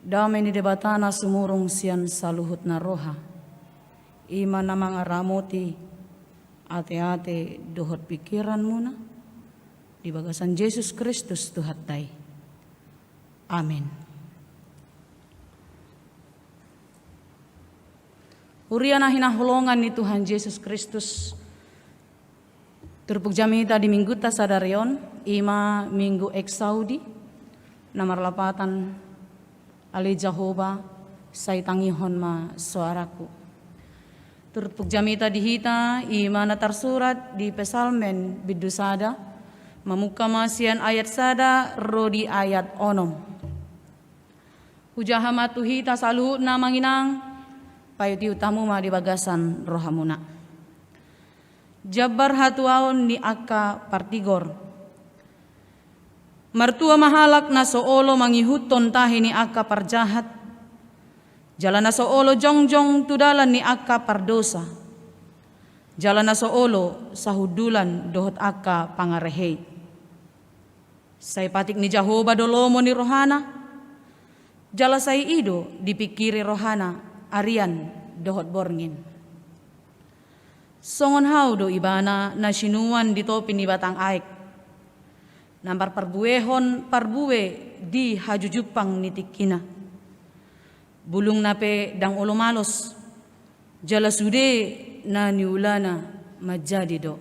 Damai ni debatana sumurong siyan saluhut na roha. Ima na mga ramoti ate-ate dohot pikiran muna. Di bagasan Jesus Kristus tuhatay. Amen. Uriya na hinahulongan ni Tuhan Yesus Kristus. Turpuk jamita di minggu ta sadarion, ima minggu eksaudi, namar lapatan Ali Jehovah say tangihon ma suaraku. Turpuk jamita dihita ima na tarsurat di pesalmen bidusada mamuka masian ayat sada rodi ayat onom. Hujahama tuhita salu na manginang payuti utamu ma di bagasan rohamuna. Jabar hatuaon ni akka partigor. Martua mahalak na soolo mangihuton tahi ni akka parjahat. Jalan na soolo jongjong tudalan ni akka pardosa. Jalan na soolo sahudulan dohot akka pangarehei. Say patik ni Jehovah dolomo ni rohana. Jala say ido dipikiri rohana arian dohot borngin. Songon haudo ibana na sinuan dito pinibatang aik. Nambar parbuehon parbue di hajujupang nitikina. Bulung nape dang olomalos. Jala sude na niulana majadi do.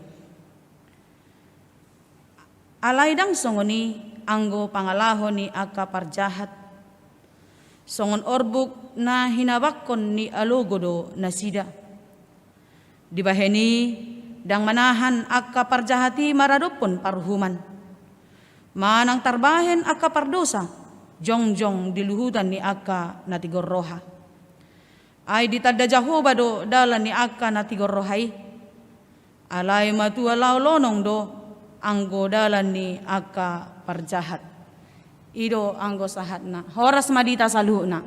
Alay dang songoni anggo pangalahon ni akka parjahat. Songon orbuk na hinabakon ni alogodo na sida. Dibaheni dang manahan akka parjahati maradopon parhuman. Manang tarbahen akka pardosa, jongjong diluhutan ni akka natigor roha. Ay ditadda Jehovah do dalan ni akka natigor rohai. Alay matua laulonong do anggo dalan ni akka parjahat. Ido anggo sahat na. Horas madita saluhna.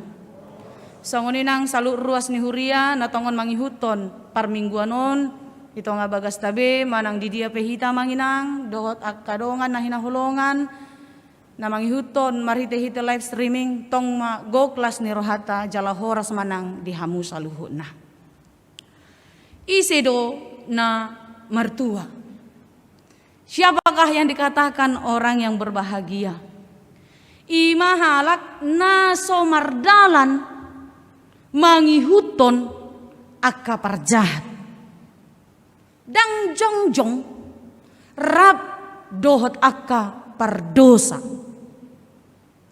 Songoninang salu ruas ni huria natongon mangihuton parmingguanon. Ito nga bagas tabi, manang di dia pehita manginang, dohot kadongan na hinahulongan, na manghihuton, marhite-hite live streaming, tong go class ni rohata, jala horas manang dihamu sa luhut na. Isido na mertua. Siapakah yang dikatakan orang yang berbahagia? Ima halak na somardalan, mangihuton, akka parjahat. Dang jongjong rab dohot akka pardosa.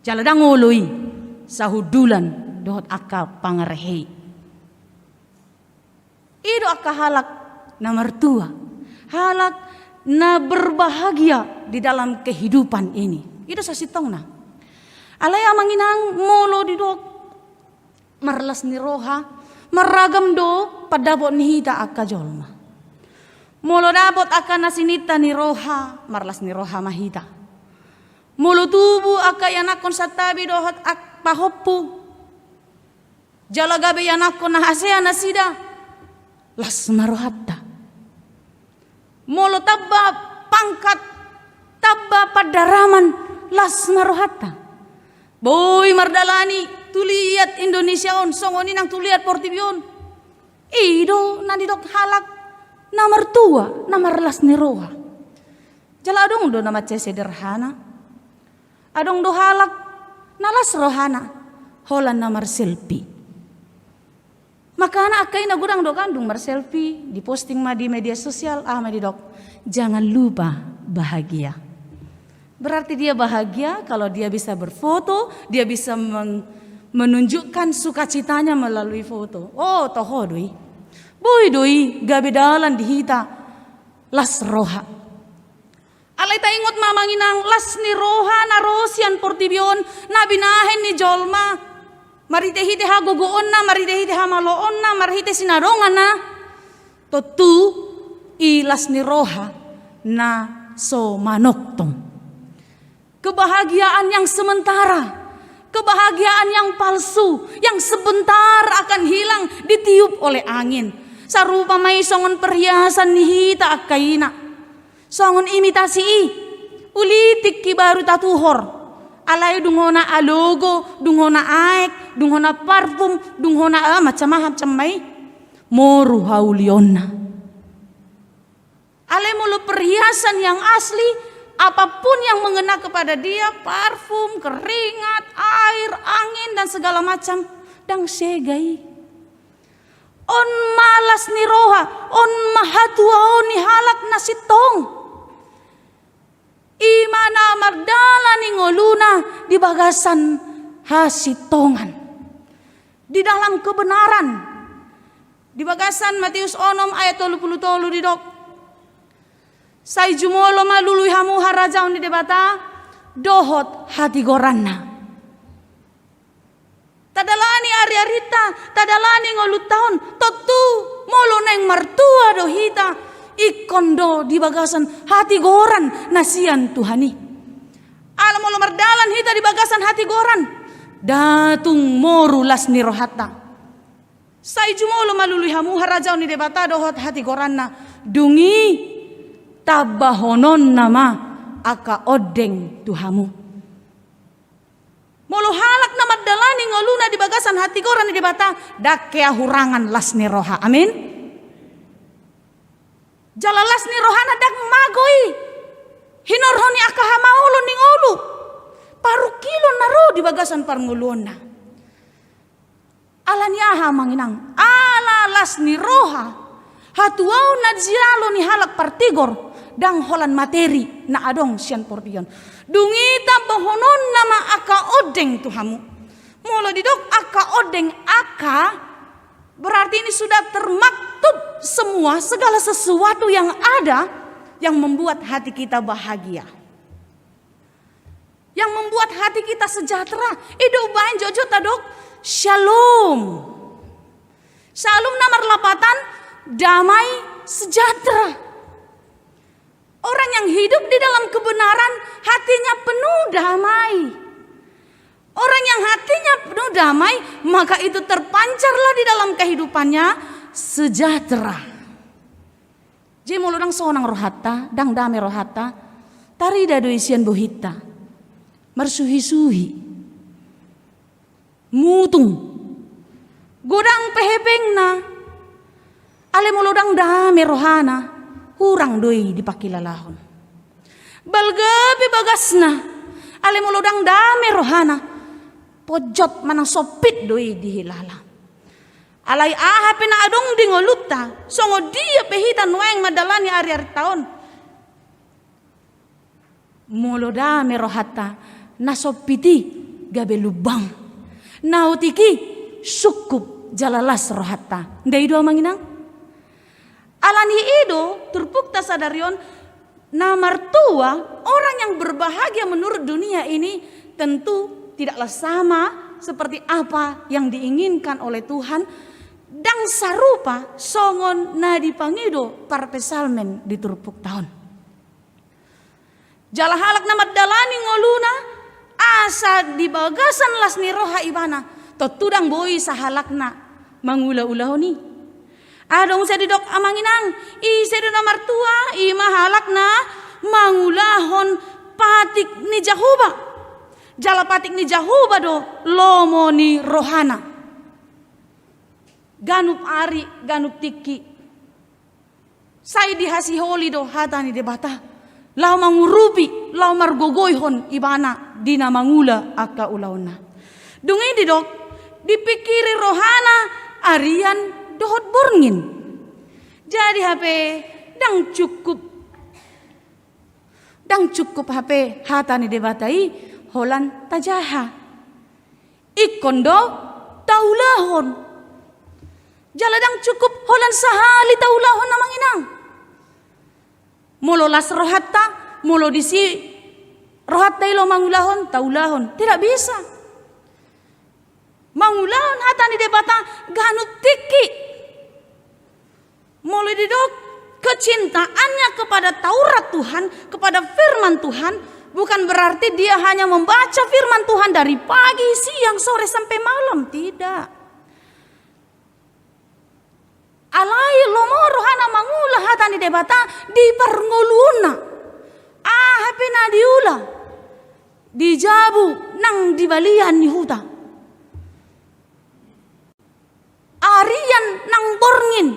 Jala dang ului sahudulan dohot akka pangarehei. Ido akka halak na mertua, halak na berbahagia di dalam kehidupan ini. Ido sasitong na. Alaya manginang molo di dok marlas ni roha, maragam do padabot ni hita akka jolma. Molo dabot akan nasinita ni roha, marlas ni roha mahita. Molo tubu aka yanakon sa tabi dohot ak pahoppu. Jalagabe yanakon na hasea nasida. Las marohatta. Molo tabba pangkat, tabba padaraman, las marohatta. Boy mardalani, tuliat Indonesia on, songoni nang tuliat Portibion. Ido nandidok halak. Namar tua, namar las ni roha. Jala adong do nama sederhana. Adong do halak, nalas rohana. Holan namar selfie. Makana akai na gudang do kandung mar selfie. Di posting ma di media sosial. Madi dok. Jangan lupa bahagia. Berarti dia bahagia kalau dia bisa berfoto. Dia bisa menunjukkan sukacitanya melalui foto. Oh toho doi. Boy doi gabe dalan dihita las roha. Alay taingot mamanginang las ni roha na rosian Portibion na binahen ni jolma. Marite-hite ha gogoon na, marite-hite ha maloon na, marite sinarongan na. Totu ilas ni roha na so manoktong. Kebahagiaan yang sementara. Kebahagiaan yang palsu, yang sebentar akan hilang ditiup oleh angin. Sarupa may songon perhiasan nihita akaina. Songon imitasi ulitik ki baru tatuhor. Alay dungona alogo, dungona aek, dungona parfum, dungona macam-macam mai. Moru hauliona. Alay mulu perhiasan yang asli, apapun yang mengena kepada dia, parfum, keringat, air, angin dan segala macam, dang segai. On malas ni roha, on mahatua ni halak nasitong. Imana mardala ni ngoluna di bagasan hasitongan. Di dalam kebenaran. Di bagasan Matius 6 ayat 33 di dok. Sai jumolo malului hamu harajaw ni debata dohot hati goranna. Tadalani ari-arita, tadalani ngolut tahun, totu molo neng mertua dohita ikondo di bagasan hati goran nasian Tuhani. Alam molo merdalan hita di bagasan hati goran, datung moru las ni rohata. Sai jumolo malului hamu harajaw ni debata dohot hati goranna, dungi tabahonon nama aka odeng Tuhamu. Molo halak na madalani ngoluna di bagasan hati goran di bata dakea hurangan las ni roha. Amin. Jala las ni roha na dak magoi. Hinorhoni akaha maulo ni ngolu. Paru kilo naro di bagasan parnguluna. Ala niaha manginang. Ala las ni roha. Hatuau na jiralo ni halak partigor. Dang holan materi na adong sian pordion. Dungita bohonon nama aka odeng Tuhamu. Mula didok aka odeng aka berarti ini sudah termaktub semua segala sesuatu yang ada yang membuat hati kita bahagia. Yang membuat hati kita sejahtera. Idu bain jojo tadok shalom. Shalom nomor 8 damai sejahtera. Orang yang hidup di dalam kebenaran hatinya penuh damai. Orang yang hatinya penuh damai maka itu terpancarlah di dalam kehidupannya sejahtera. Jadi mulu dang sonang rohata, dang damai rohata, tari dadu isian bohita, mersuhi-suhi, mutung, godang pehepengna, ale mulu dang damai rohana. Kurang doi dipakilalahon. Balgabi bagasna. Ale muludang dame rohana. Pojot manang sopit doi dihilala. Alay aha pinaadong di ngoluta. Songo dia pehitan waeng madalani ari-ari taon. Mulodame rohata. Nasopiti gabe lubang. Nautiki sukup jalalas rohata. Ndai dua manginang. Alani ido turpukta sadarion na martua orang yang berbahagia menurut dunia ini tentu tidaklah sama seperti apa yang diinginkan oleh Tuhan dan sarupa songon na dipangido para pesalmen di turpuk tahun. Jala halak na madalani ngoluna asa di bagasan las ni roha ibana totudang boi sahalakna mangula-ulahoni. Adong saya didok amanginang, saya dina martua, mahalak na mangulahon patik ni Jahuba. Jala patik ni Jahuba do lomo ni rohana. Ganup ari, ganup tiki. Saya dihasiholi do hata ni debata. Lau mangurupi, lau margogoyhon ibana dina mangula aka ulauna. Dungi didok, dipikiri rohana arian dohot borngin. Jadi HP dang cukup HP hata ni debatai holan tajaha. Ikondo taulahon. Jala dang cukup holan sahali taulahon namang inang. Molo las rohatta, molo disi rohatta ilo mangulahon taulahon. Tidak bisa. Mangulahon hata ni debata ganut tiki. Mulai didok kecintaannya kepada Taurat Tuhan, kepada firman Tuhan, bukan berarti dia hanya membaca firman Tuhan dari pagi, siang, sore sampai malam, tidak. Alai lomo rohana mangula hata ni debata di parngoluna. Hape na diula. Dijabu nang dibalian ni huta. Arian nang borngin.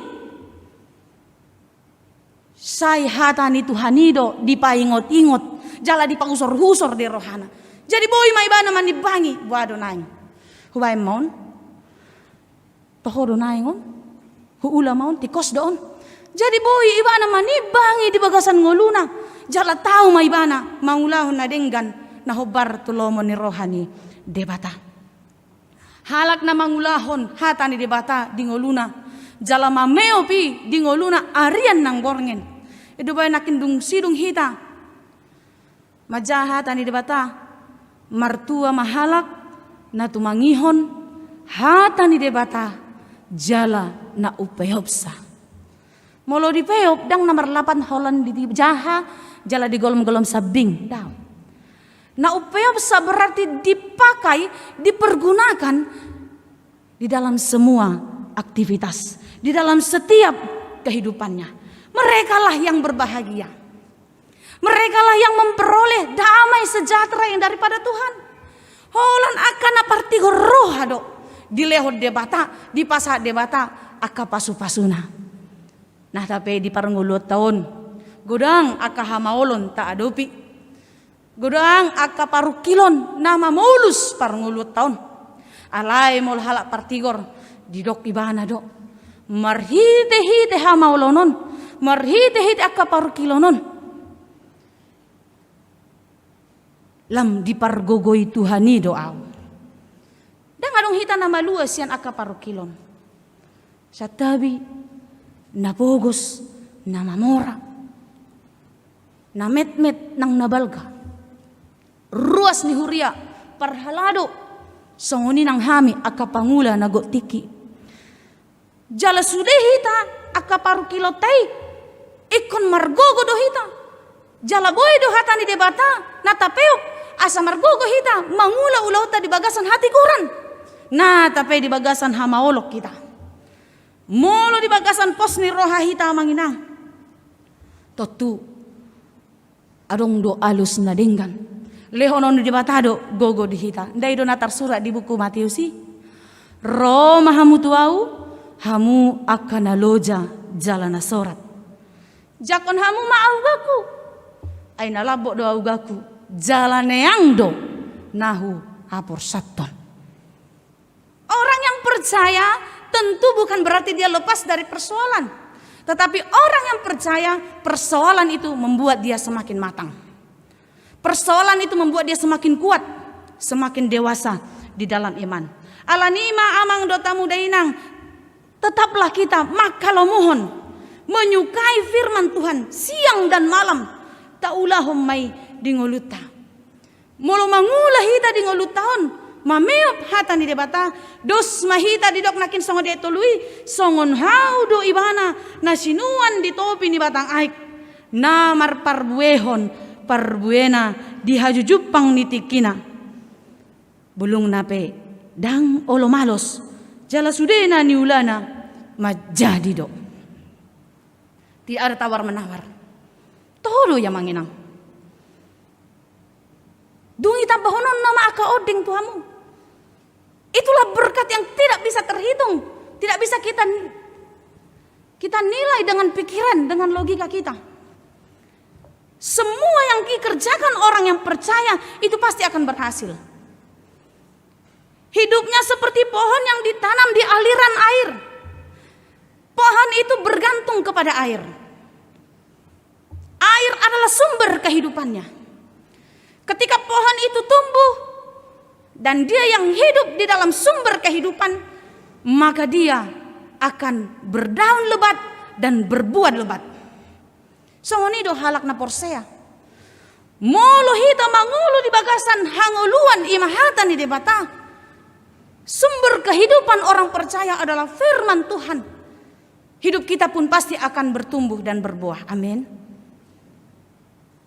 Say hatan itu hanido dipaingot-ingot. Jala dipausor-husor di rohana. Jadi boy may ba naman ibangi. Wado naing. Huway maun. Tohodo naing on. Huula maun. Tikos doon. Jadi boy iba naman ibangi di bagasan ngoluna. Jala tau may ba na. Mangulahon na denggan. Na hobar tulomo ni rohani. Debata. Halak na mangulahon. Hata ni debata di ngoluna. Jala mameo pi di ngoluna. Arian nang borngen. Itu ba nakin dung sidung hita. Majahat ani debata martua mahalak na tumangihon hata ni debata jala na upeyopsa molo di peyop dang nomor 8 holan di jaha jala di golom-golom sabing daw na upeyopsa berarti dipakai dipergunakan di dalam semua aktivitas di dalam setiap kehidupannya. Merekalah yang berbahagia. Merekalah yang memperoleh damai sejahtera yang daripada Tuhan. Holan akan apartigo rohado. Dilehod debata, di pasak debata, aka pasu-pasuna. Nah tapi di parangulot tahun. Godang aka hamaolon ta adopi. Godang aka parukilon nama maulus parangulot tahun. Alay mol halak partigor. Didok ibana do. Marhite-hite hamaolonon. Marhite-hite aka parukilonon. Lam dipargogoy Tuhani doaw. Dan adong hita na maluas yan akaparukilon. Sa tabi, napogos, na mamora, na met-met ng nabalga. Ruas ni Huria, parhalado, sanguni ng hami akapangula na gotiki. Jala sude hita akaparukilot tay, ikon margogo do hita. Jala boy do hata ni debata, natapeo. Asa margogo hita, mangula-ulaw ta di bagasan hati kuran. Na tapay di bagasan hamaolok kita. Molo di bagasan pos ni roha hita manginang. Totu, adong do alus na denggan. Lehonon di batado, gogo di hita. Dai do natar surat di buku Matiusi. Roma hamu tuau, hamu akan aloja jalana sorat. Jakon hamu ma'augaku. Ay nalabok do augaku. Jalaneyang do nahu hapor saton. Orang yang percaya tentu bukan berarti dia lepas dari persoalan. Tetapi orang yang percaya persoalan itu membuat dia semakin matang. Persoalan itu membuat dia semakin kuat, semakin dewasa di dalam iman. Alanima amang do tamu dainang. Tetaplah kita makalo mohon menyukai firman Tuhan siang dan malam. Taulahum may dingoluta. Molo mangula hita dingolutahon. Mameop hata ni debata. Dos mahita didok nakin songo de tului. Songon haudo ibana. Nasinuan di topi ni batang aik. Namar parbuehon. Parbuena dihajujupang nitikina. Bulung nape. Dang olo malos. Jala sudena ni ulana. Majadi do. Tidak ada tawar menawar. Todo yang manginang. Dungi tabahonon nama aka odeng Tuhamu. Itulah berkat yang tidak bisa terhitung. Tidak bisa kita nilai dengan pikiran, dengan logika kita. Semua yang dikerjakan orang yang percaya itu pasti akan berhasil. Hidupnya seperti pohon yang ditanam di aliran air. Pohon itu bergantung kepada air. Air adalah sumber kehidupannya. Ketika pohon itu tumbuh dan dia yang hidup di dalam sumber kehidupan, maka dia akan berdaun lebat dan berbuah lebat. Songonido halak na porsea. Molo hita mangulu di bagasan hanguluan imahatan di debata. Sumber kehidupan orang percaya adalah firman Tuhan. Hidup kita pun pasti akan bertumbuh dan berbuah. Amin.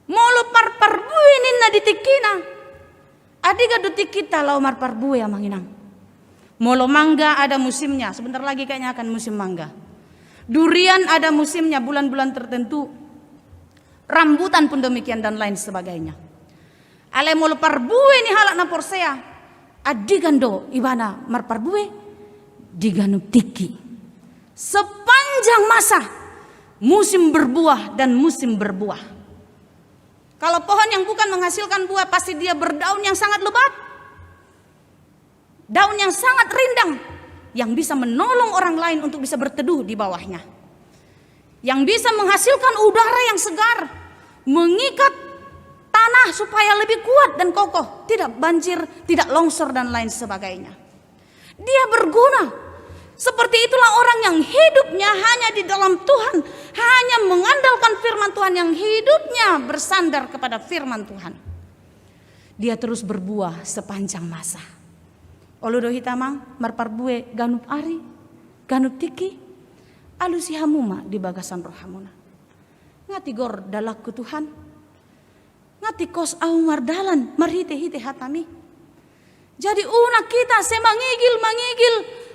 Molo parparbuinin na ditikina. Adiga dutik kita lau marparbue ya manginang. Molo mangga ada musimnya. Sebentar lagi kayaknya akan musim mangga. Durian ada musimnya bulan-bulan tertentu. Rambutan pun demikian dan lain sebagainya. Ale molo parbue ni halak na porsea. Adigando ibana marparbue diganu tiki. Sepanjang masa musim berbuah dan musim berbuah. Kalau pohon yang bukan menghasilkan buah pasti dia berdaun yang sangat lebat. Daun yang sangat rindang yang bisa menolong orang lain untuk bisa berteduh di bawahnya. Yang bisa menghasilkan udara yang segar, mengikat tanah supaya lebih kuat dan kokoh, tidak banjir, tidak longsor dan lain sebagainya. Dia berguna. Seperti itulah orang yang hidupnya hanya di dalam Tuhan, hanya mengandalkan firman Tuhan, yang hidupnya bersandar kepada firman Tuhan. Dia terus berbuah sepanjang masa. Oludo hitamang marparbue ganup ari, ganup tiki, alusi hamuma di bagasan rohamuna. Ngati gor dalakku Tuhan, ngati kos au mardalan marhite-hite hatami. Jadi una kita semangigil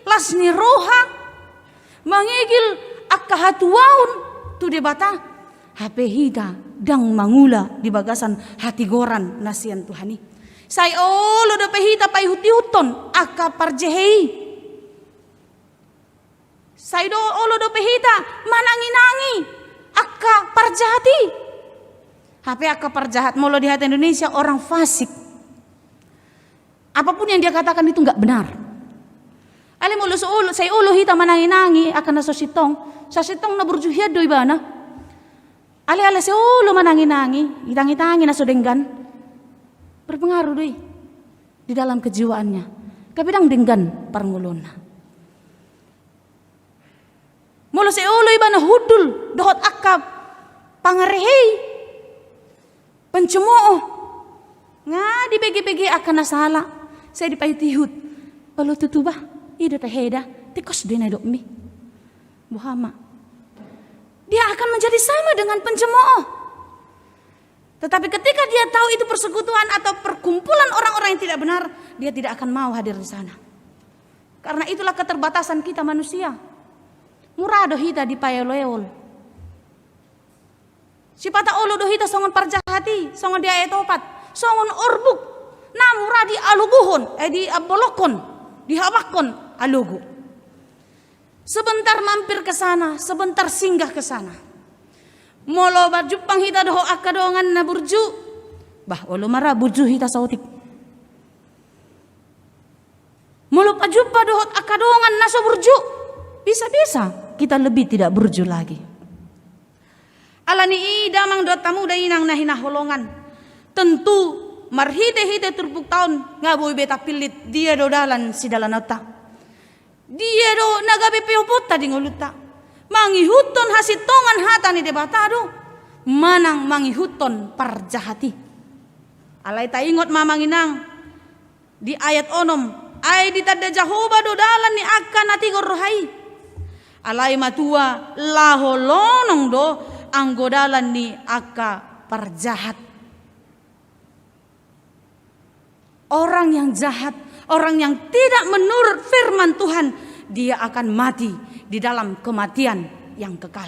lasni roha, mangigil akka hatuaun tu debata hape hita dang mangula di bagasan hati goran nasian Tuhani. Say olo do pehita pai huti-huton akka parjehei. Say do olo do pehita manangi-nangi akka parjahati. Hape akka parjahat molo di hati Indonesia orang fasik. Apapun yang dia katakan itu enggak benar. Ale molo say olo hita manangi-nangi akan na sositong na burjuhia do ibana. Ale say olo manangi-nangi, itang-itangi na sodenggan. Berpengaruh doi di dalam kejiwaannya. Kapidang denggan parngulona. Molo say olo ibana hudul dohot akap pangarehei pencemooh. Nga di begi-begi akan nasala. Saya dipahitihut. Palo tutubah ida taheda tikos dina dokmi. Muhammad. Dia akan menjadi sama dengan pencemooh. Tetapi ketika dia tahu itu persekutuan atau perkumpulan orang-orang yang tidak benar, dia tidak akan mau hadir di sana. Karena itulah keterbatasan kita manusia. Murado hita di payoloeol. Sipata olo do hita songon parjahati, songon dia etopat, songon orbuk. Namura di aluguhon, di abolokon, di hawakon alugu. Sebentar mampir ke sana, sebentar singgah ke sana. Molo barjupang hita doho akadongan na burju. Bah olo mara burju hita sautik. Molo pajupa doho akadongan na so burju. Bisa-bisa kita lebih tidak burju lagi. Alani damang do tamu dainang na hinaholongan. Tentu marhite-hite turbuk taon ngaboy beta pilit dia do dalan si dalanata. Dia do nagabe peopota di ngoluta. Mangihuton hasitongan hata ni debatado. Manang mangihuton parjahati. Alay taingot mamanginang. Di ayat onom. Ay ditanda Jahoba do dalan ni akan nati gorrohai. Alay matua laholonong do anggodalan ni akka parjahat. Orang yang jahat, orang yang tidak menurut firman Tuhan, dia akan mati di dalam kematian yang kekal.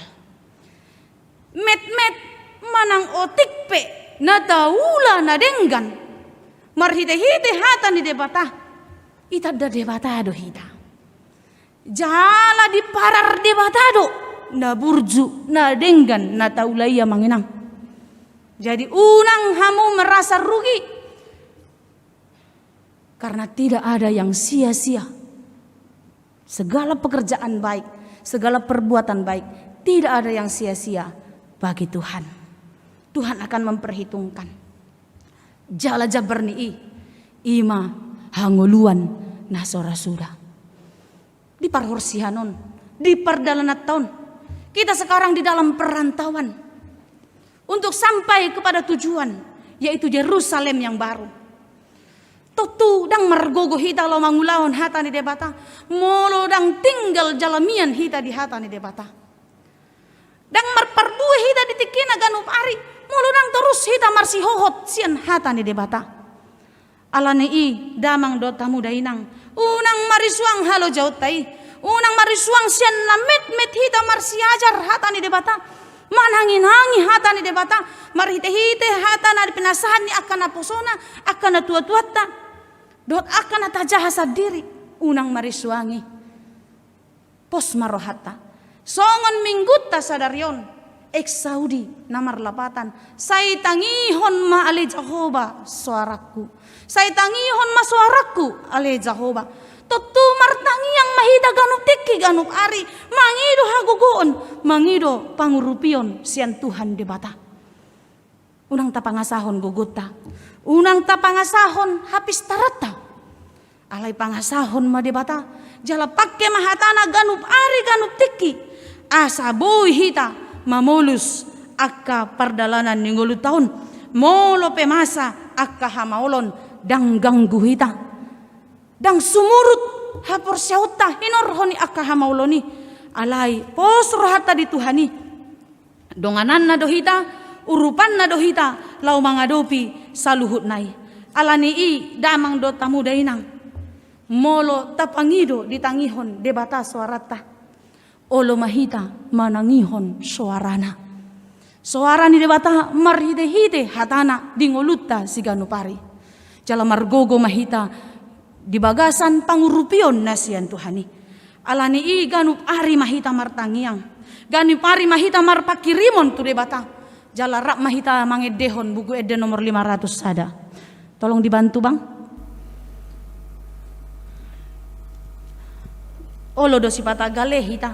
Met-met manang otik pe nataula nadenggan marhite-hite hata ni debata itadda debatado hita jala di parar debatado na burju nadenggan nataula ia manginang. Jadi unang hamu merasa rugi karena tidak ada yang sia-sia. Segala pekerjaan baik, segala perbuatan baik, tidak ada yang sia-sia bagi Tuhan. Tuhan akan memperhitungkan. Jala jabarni ima hanguluan nasorasuda. Di parhorsihanon, di perdalanat tahun. Kita sekarang di dalam perantauan untuk sampai kepada tujuan, yaitu Yerusalem yang baru. Tutu dang margogo hita lo mangulaon hata ni debata. Molo dang tinggal jalamian hita di hata ni debata. Dang marparbue hita di tikina ganup ari. Molo dang terus hita marsihohot sian hata ni debata. Alane damang do tamu dainang. Unang marisuang halo jautai. Unang marisuang sian na met hita marsiajar hata ni debata. manangi-nangi hata ni debata, marhite-hite hata na pinasahan ni akan na posona, akan na tuat-tuata, dot akan na tajahasa diri, unang marisuangi. Pos marohata, songon mingguta sadaryon, Saudi namar lapatan, say tangihon ma ale Jehovah suaraku, say tangihon ma suaraku ale Jehovah. Tutumar tangiang mahida ganup tiki ganup ari, mangido hagugoon, mangido pangurupion sian Tuhan debata. Unang tapangasahon guguta, unang tapangasahon hapis tarata, alay pangasahon ma debata, jala pakke mahatana ganup ari ganup tiki, asa boy hita mamulus akka pardalanan ninggulu tahun, molo pemasa akka hamaulon dang ganggu hita. Dang sumurut hapor syauta hinor honi akka hamauloni alai pos rohata di Tuhani donganan na dohita urupan na dohita lau mangadopi saluhut nai alani i damang do tamu dainang molo tapangido ditangihon debata suarata olo mahita manangihon suarana suarani debata marhide-hide hatana dingolutta siganupari jala margogo mahita di bagasan pangurupion nasian Tuhani. Alani i ganup ari mahita martangiang. Ganup ari mahita marpakirimon tu debata. Jala rak mahita mangedehon buku ede nomor 500 sada. Tolong dibantu bang. Olo do sipata gale hita.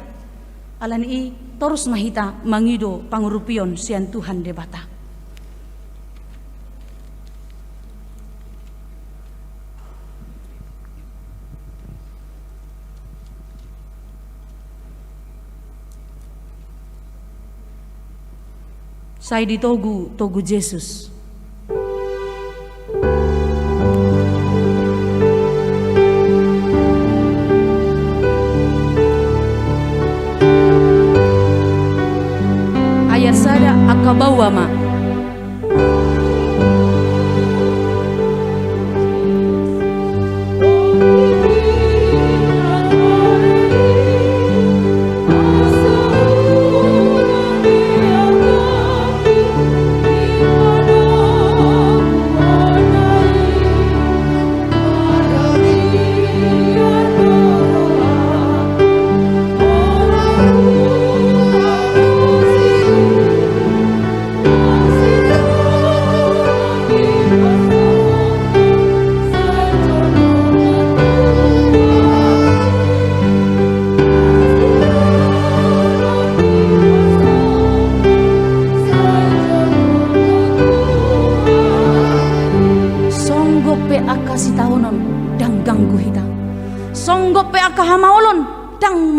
Alani i terus mahita mangido pangurupion sian Tuhan debata. Saya ditogu Yesus. Ayat sada akabawa ma.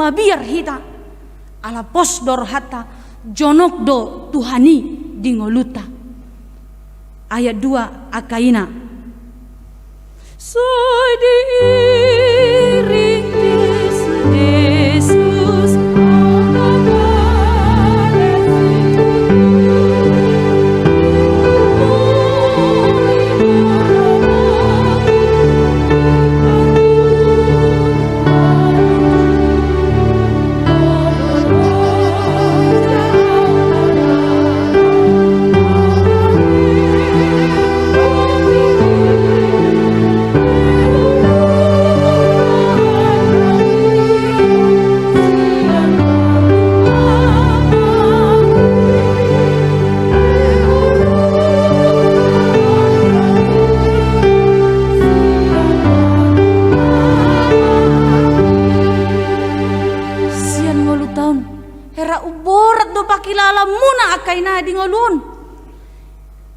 Mabiar hita ala posdor hata jonok do Tuhani dingoluta. Ayat 2 akaina. Soy diiring Yesus kaina dingolun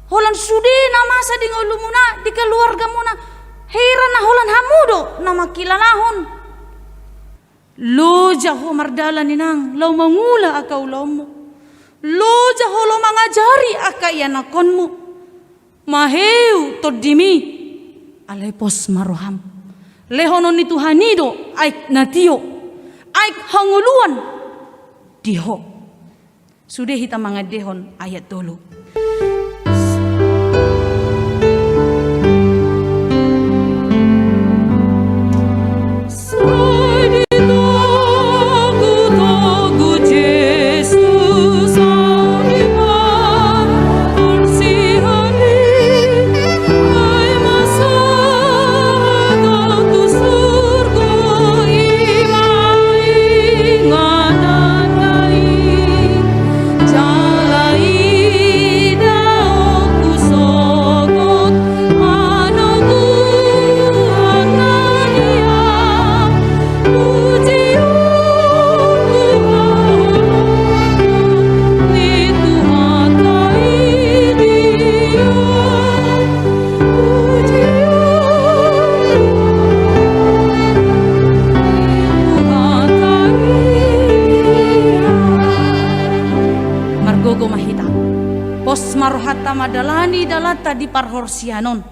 holan sudi nama sa dingolun muna di keluarga muna heran na holan hamudo nama kilalahon lo jaho mardalan ninang lau mangula akau lomo lo jaho lo mangajari akai anakonmu maheu todimi alai pos maroham lehonon ni Tuhanido aik natio aik hanguluan diho. Sudah kita mangadehon ayat dulu. Togu Yesus kami dalata di parhorsianon.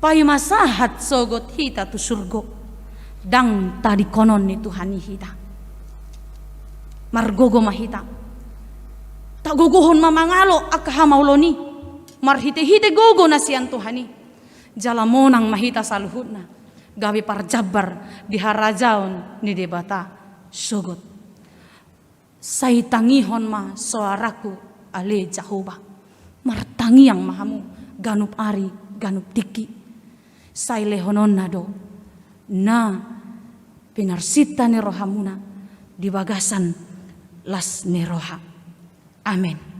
Payu masahat sogot hita tu surgo. Dang tadi konon ni Tuhan hita. Margogo mahita. Tak gogohon mamangalo akahamawloni. Marhite-hite gogo na siyan Tuhani. Jalamonang mahita saluhutna. Gabi parjabar di harajaon ni debata sogot. Saitangihon ma suaraku ale Jehovah. Martangi yang mahamu ganup ari ganup tiki. Sailehonon nado na pinarsita ni rohamuna di bagasan las ni roha. Amin.